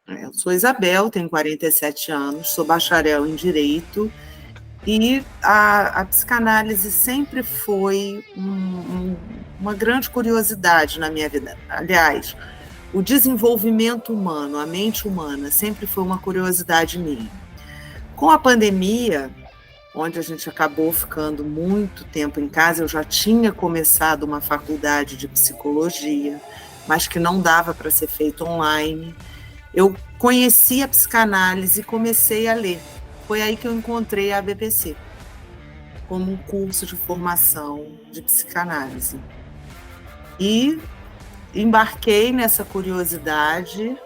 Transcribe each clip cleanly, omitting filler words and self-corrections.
Eu sou Isabel, tenho 47 anos, sou bacharel em Direito e a psicanálise sempre foi uma grande curiosidade na minha vida. Aliás, o desenvolvimento humano, a mente humana, sempre foi uma curiosidade minha. Com a pandemia, onde a gente acabou ficando muito tempo em casa, eu já tinha começado uma faculdade de psicologia, mas que não dava para ser feito online. Eu conheci a psicanálise e comecei a ler. Foi aí que eu encontrei a ABPC, como um curso de formação de psicanálise. E embarquei nessa curiosidade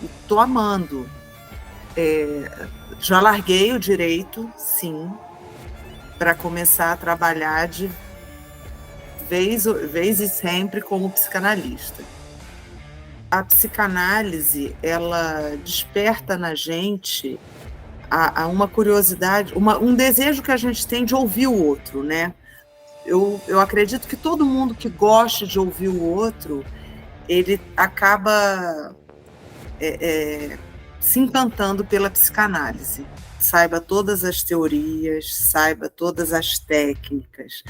e estou amando. Já larguei o direito, sim, para começar a trabalhar de vez e sempre como psicanalista. A psicanálise, ela desperta na gente uma curiosidade, um desejo que a gente tem de ouvir o outro, né? Eu acredito que todo mundo que gosta de ouvir o outro, ele acaba se encantando pela psicanálise. Saiba todas as teorias, saiba todas as técnicas,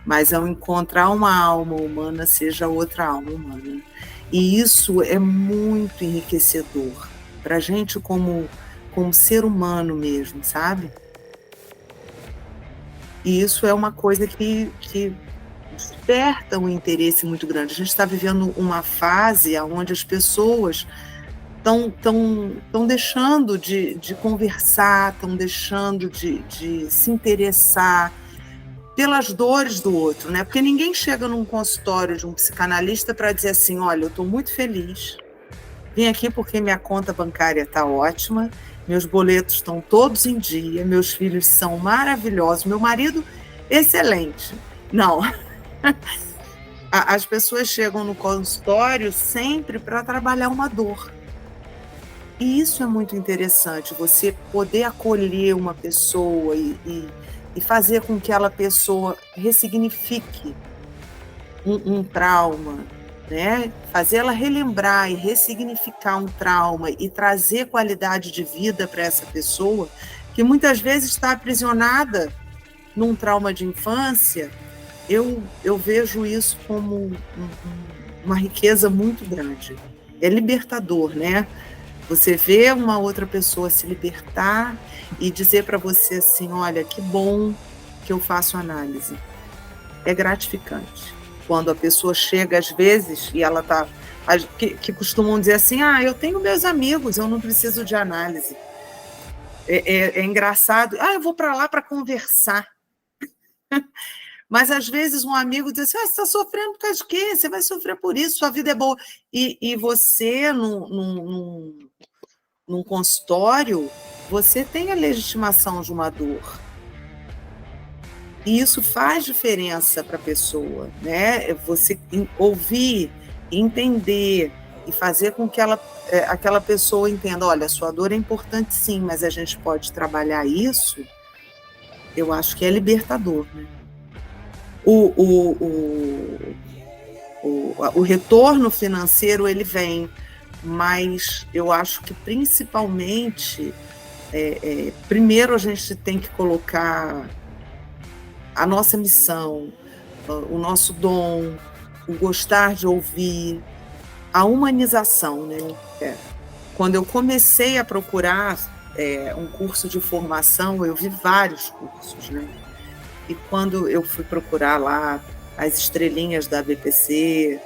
mas ao encontrar uma alma humana, seja outra alma humana. E isso é muito enriquecedor para a gente como ser humano mesmo, sabe? E isso é uma coisa que desperta um interesse muito grande. A gente está vivendo uma fase onde as pessoas estão deixando de conversar, estão deixando de se interessar pelas dores do outro, né? Porque ninguém chega num consultório de um psicanalista para dizer assim, olha, eu estou muito feliz, vim aqui porque minha conta bancária está ótima, meus boletos estão todos em dia, meus filhos são maravilhosos, meu marido, excelente. Não. As pessoas chegam no consultório sempre para trabalhar uma dor. E isso é muito interessante, você poder acolher uma pessoa e fazer com que aquela pessoa ressignifique um trauma, né? Fazer ela relembrar e ressignificar um trauma e trazer qualidade de vida para essa pessoa, que muitas vezes está aprisionada num trauma de infância. Eu vejo isso como uma riqueza muito grande. É libertador, né? Você vê uma outra pessoa se libertar e dizer para você assim, olha, que bom que eu faço análise. É gratificante. Quando a pessoa chega, às vezes, e ela está... Que costumam dizer assim, eu tenho meus amigos, eu não preciso de análise. É engraçado. Eu vou para lá para conversar. Mas, às vezes, um amigo diz assim, você está sofrendo por causa de quê? Você vai sofrer por isso, sua vida é boa. E você, num consultório, você tem a legitimação de uma dor. E isso faz diferença para a pessoa, né? Você ouvir, entender e fazer com que aquela pessoa entenda, olha, a sua dor é importante sim, mas a gente pode trabalhar isso, eu acho que é libertador, né? O retorno financeiro, ele vem, mas eu acho que principalmente, primeiro a gente tem que colocar a nossa missão, o nosso dom, o gostar de ouvir, a humanização, né? Quando eu comecei a procurar um curso de formação, eu vi vários cursos, né? E quando eu fui procurar lá as estrelinhas da ABPC,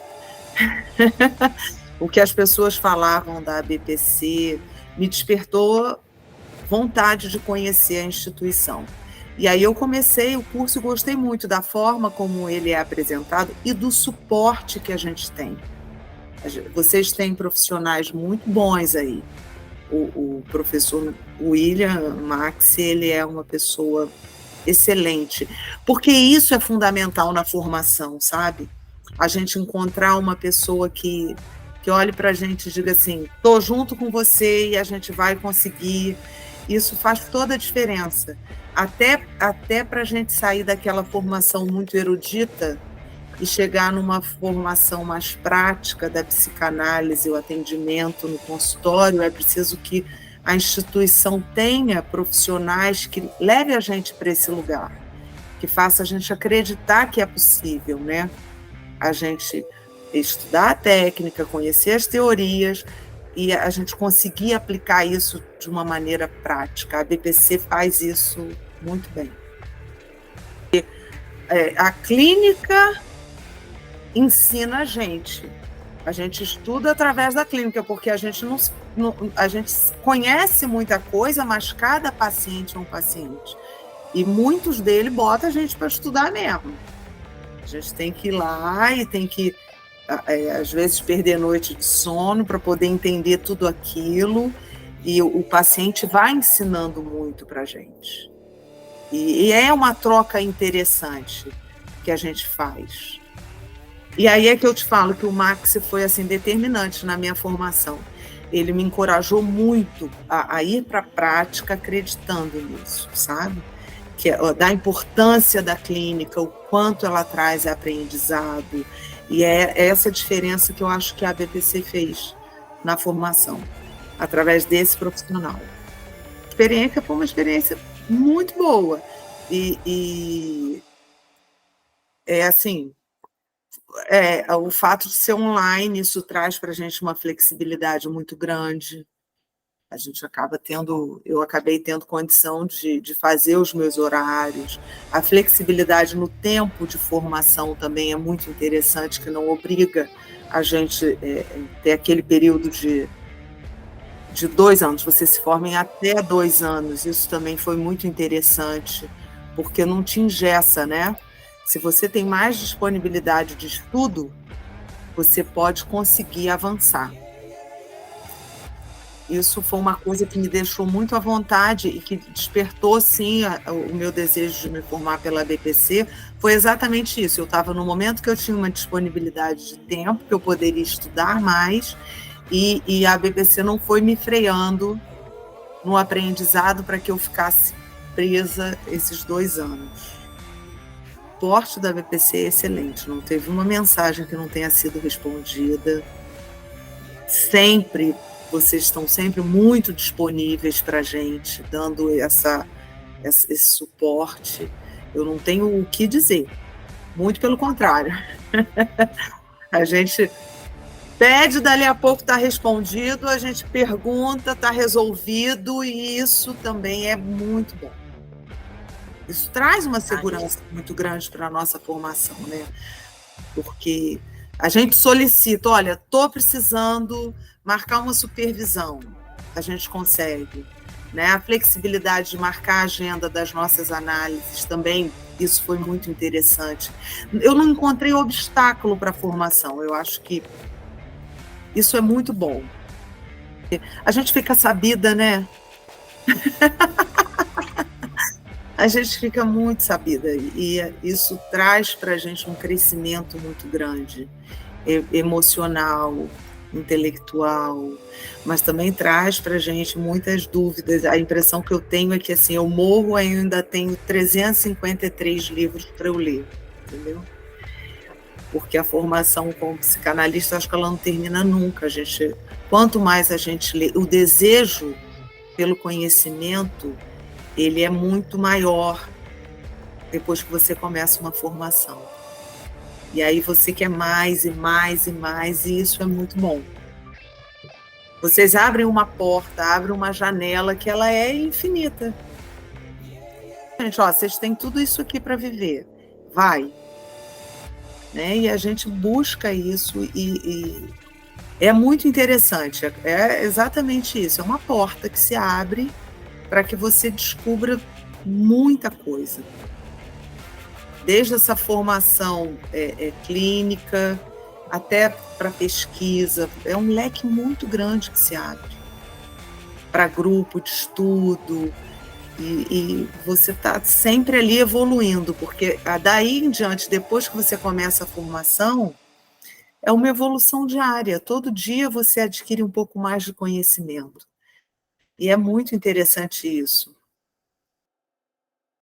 o que as pessoas falavam da ABPC, me despertou vontade de conhecer a instituição. E aí eu comecei o curso e gostei muito da forma como ele é apresentado e do suporte que a gente tem. Vocês têm profissionais muito bons aí. O professor William Max, ele é uma pessoa excelente, porque isso é fundamental na formação, sabe? A gente encontrar uma pessoa que olhe para a gente e diga assim, estou junto com você e a gente vai conseguir. Isso faz toda a diferença. Até para a gente sair daquela formação muito erudita, e chegar numa formação mais prática da psicanálise, o atendimento no consultório, é preciso que a instituição tenha profissionais que leve a gente para esse lugar, que faça a gente acreditar que é possível, né? A gente estudar a técnica, conhecer as teorias e a gente conseguir aplicar isso de uma maneira prática. A BPC faz isso muito bem. A clínica ensina a gente estuda através da clínica, porque a gente a gente conhece muita coisa, mas cada paciente é um paciente. E muitos deles botam a gente para estudar mesmo. A gente tem que ir lá e tem que, às vezes, perder noite de sono para poder entender tudo aquilo. E o paciente vai ensinando muito para a gente. E é uma troca interessante que a gente faz. E aí é que eu te falo que o Max foi assim, determinante na minha formação. Ele me encorajou muito a ir para a prática acreditando nisso, sabe? Da importância da clínica, o quanto ela traz aprendizado. E é essa diferença que eu acho que a BPC fez na formação, através desse profissional. A experiência foi uma experiência muito boa. E é assim, o fato de ser online, isso traz para a gente uma flexibilidade muito grande. A gente eu acabei tendo condição de fazer os meus horários. A flexibilidade no tempo de formação também é muito interessante, que não obriga a gente ter aquele período de 2 anos. Você se forma em até 2 anos. Isso também foi muito interessante, porque não te engessa, né? Se você tem mais disponibilidade de estudo, você pode conseguir avançar. Isso foi uma coisa que me deixou muito à vontade e que despertou, sim, o meu desejo de me formar pela BPC. Foi exatamente isso. Eu estava no momento que eu tinha uma disponibilidade de tempo, que eu poderia estudar mais, e a BPC não foi me freando no aprendizado para que eu ficasse presa esses 2 anos. O porte da BPC é excelente, não teve uma mensagem que não tenha sido respondida. Vocês estão sempre muito disponíveis para a gente, dando esse suporte. Eu não tenho o que dizer, muito pelo contrário. A gente pede, dali a pouco está respondido, a gente pergunta, está resolvido, e isso também é muito bom. Isso traz uma segurança muito grande para a nossa formação, né? Porque a gente solicita, olha, estou precisando marcar uma supervisão, a gente consegue, né? A flexibilidade de marcar a agenda das nossas análises também, isso foi muito interessante. Eu não encontrei obstáculo para a formação, eu acho que isso é muito bom. A gente fica sabida, né? A gente fica muito sabida, e isso traz para a gente um crescimento muito grande, emocional, intelectual, mas também traz para a gente muitas dúvidas. A impressão que eu tenho é que assim, eu morro e ainda tenho 353 livros para eu ler, entendeu? Porque a formação como psicanalista, acho que ela não termina nunca. Quanto mais a gente lê, o desejo pelo conhecimento, ele é muito maior depois que você começa uma formação. E aí você quer mais e mais e mais, e isso é muito bom. Vocês abrem uma porta, abrem uma janela que ela é infinita. Gente, vocês têm tudo isso aqui para viver. Vai. Né? E a gente busca isso e é muito interessante. É exatamente isso. É uma porta que se abre para que você descubra muita coisa. Desde essa formação clínica, até para pesquisa. É um leque muito grande que se abre para grupo de estudo, e você está sempre ali evoluindo, porque daí em diante, depois que você começa a formação, é uma evolução diária. Todo dia você adquire um pouco mais de conhecimento. E é muito interessante isso.